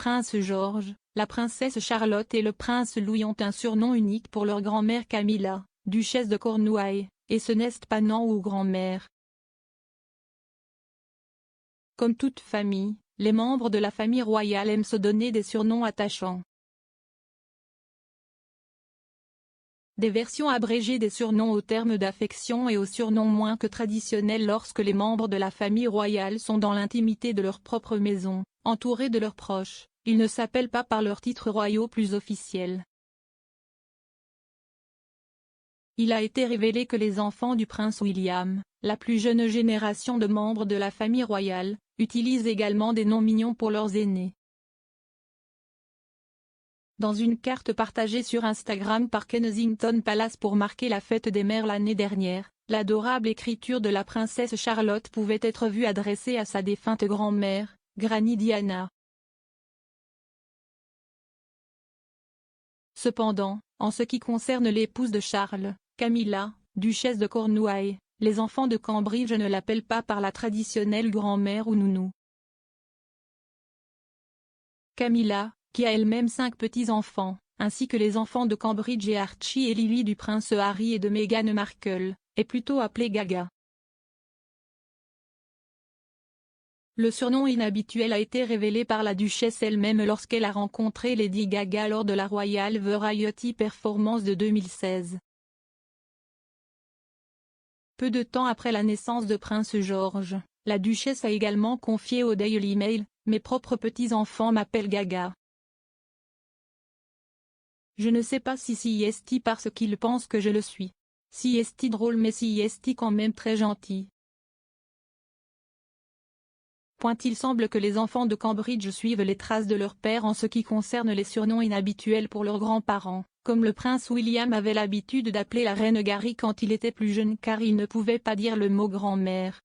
prince George, la princesse Charlotte et le prince Louis ont un surnom unique pour leur grand-mère Camilla, duchesse de Cornouailles, et ce n'est pas nom ou grand-mère. Comme toute famille, les membres de la famille royale aiment se donner des surnoms attachants. Des versions abrégées des surnoms aux termes d'affection et aux surnoms moins que traditionnels lorsque les membres de la famille royale sont dans l'intimité de leur propre maison, entourés de leurs proches, ils ne s'appellent pas par leurs titres royaux plus officiels. Il a été révélé que les enfants du prince William, la plus jeune génération de membres de la famille royale, utilisent également des noms mignons pour leurs aînés. Dans une carte partagée sur Instagram par Kensington Palace pour marquer la fête des mères l'année dernière, l'adorable écriture de la princesse Charlotte pouvait être vue adressée à sa défunte grand-mère, Granny Diana. Cependant, en ce qui concerne l'épouse de Charles, Camilla, duchesse de Cornouailles, les enfants de Cambridge ne l'appellent pas par la traditionnelle grand-mère ou nounou. Camilla, qui a elle-même 5 petits-enfants, ainsi que les enfants de Cambridge et Archie et Lily du prince Harry et de Meghan Markle, est plutôt appelée Gaga. Le surnom inhabituel a été révélé par la duchesse elle-même lorsqu'elle a rencontré Lady Gaga lors de la Royal Variety Performance de 2016. Peu de temps après la naissance de Prince George, la duchesse a également confié au Daily Mail « Mes propres petits-enfants m'appellent Gaga. Je ne sais pas si c'est parce qu'ils pensent que je le suis. Si est drôle mais si est quand même très gentil. » Il semble que les enfants de Cambridge suivent les traces de leur père en ce qui concerne les surnoms inhabituels pour leurs grands-parents, comme le prince William avait l'habitude d'appeler la reine Gary quand il était plus jeune car il ne pouvait pas dire le mot grand-mère.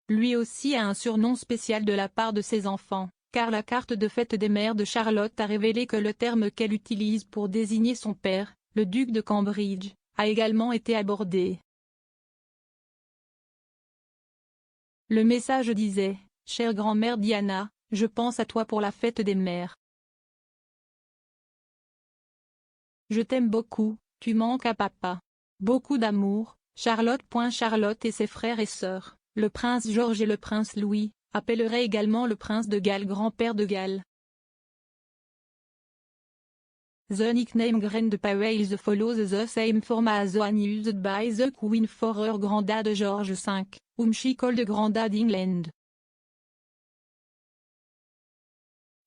Lui aussi a un surnom spécial de la part de ses enfants, car la carte de fête des mères de Charlotte a révélé que le terme qu'elle utilise pour désigner son père, le duc de Cambridge, a également été abordé. Le message disait « Chère grand-mère Diana, je pense à toi pour la fête des mères. Je t'aime beaucoup, tu manques à papa. Beaucoup d'amour, Charlotte. » Charlotte et ses frères et sœurs, le prince George et le prince Louis, appelleraient également le prince de Galles grand-père de Galles. The nickname grandpa follows the same format as the one used by the Queen for her granddad George V, whom she called Grandad England.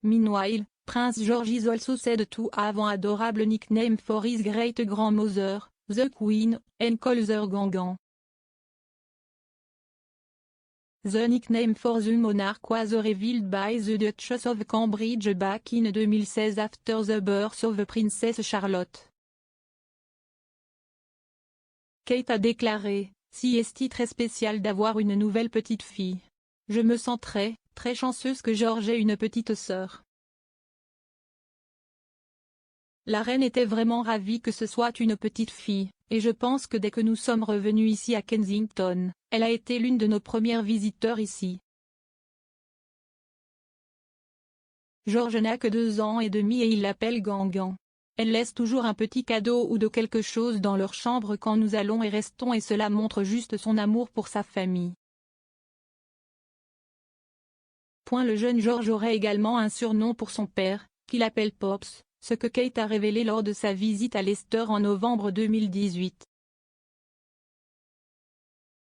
Meanwhile, Prince George is also said to have an adorable nickname for his great-grandmother, the Queen, and calls her Gangan. The nickname for the monarch was revealed by the Duchess of Cambridge back in 2016 after the birth of Princess Charlotte. Kate a déclaré, « C'est très spécial d'avoir une nouvelle petite fille. Je me sens très chanceuse que George ait une petite sœur. » La reine était vraiment ravie que ce soit une petite fille, et je pense que dès que nous sommes revenus ici à Kensington, elle a été l'une de nos premières visiteurs ici. George n'a que 2 ans et demi et il l'appelle Gangan. Elle laisse toujours un petit cadeau ou de quelque chose dans leur chambre quand nous allons et restons et cela montre juste son amour pour sa famille. Le jeune George aurait également un surnom pour son père, qu'il appelle Pops, ce que Kate a révélé lors de sa visite à Leicester en novembre 2018.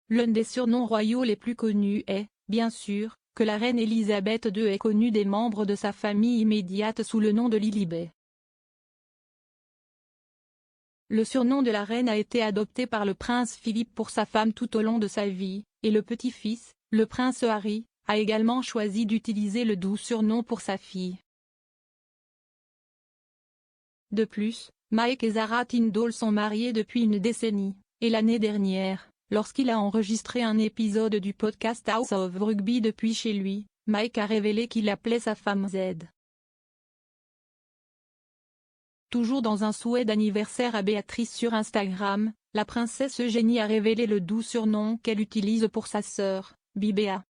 L'un des surnoms royaux les plus connus est, bien sûr, que la reine Elisabeth II est connue des membres de sa famille immédiate sous le nom de Lilibet. Le surnom de la reine a été adopté par le prince Philippe pour sa femme tout au long de sa vie, et le petit-fils, le prince Harry, a également choisi d'utiliser le doux surnom pour sa fille. De plus, Mike et Zara Tindall sont mariés depuis une décennie, et l'année dernière, lorsqu'il a enregistré un épisode du podcast House of Rugby depuis chez lui, Mike a révélé qu'il appelait sa femme Z. Toujours dans un souhait d'anniversaire à Béatrice sur Instagram, la princesse Eugénie a révélé le doux surnom qu'elle utilise pour sa sœur, Bibéa.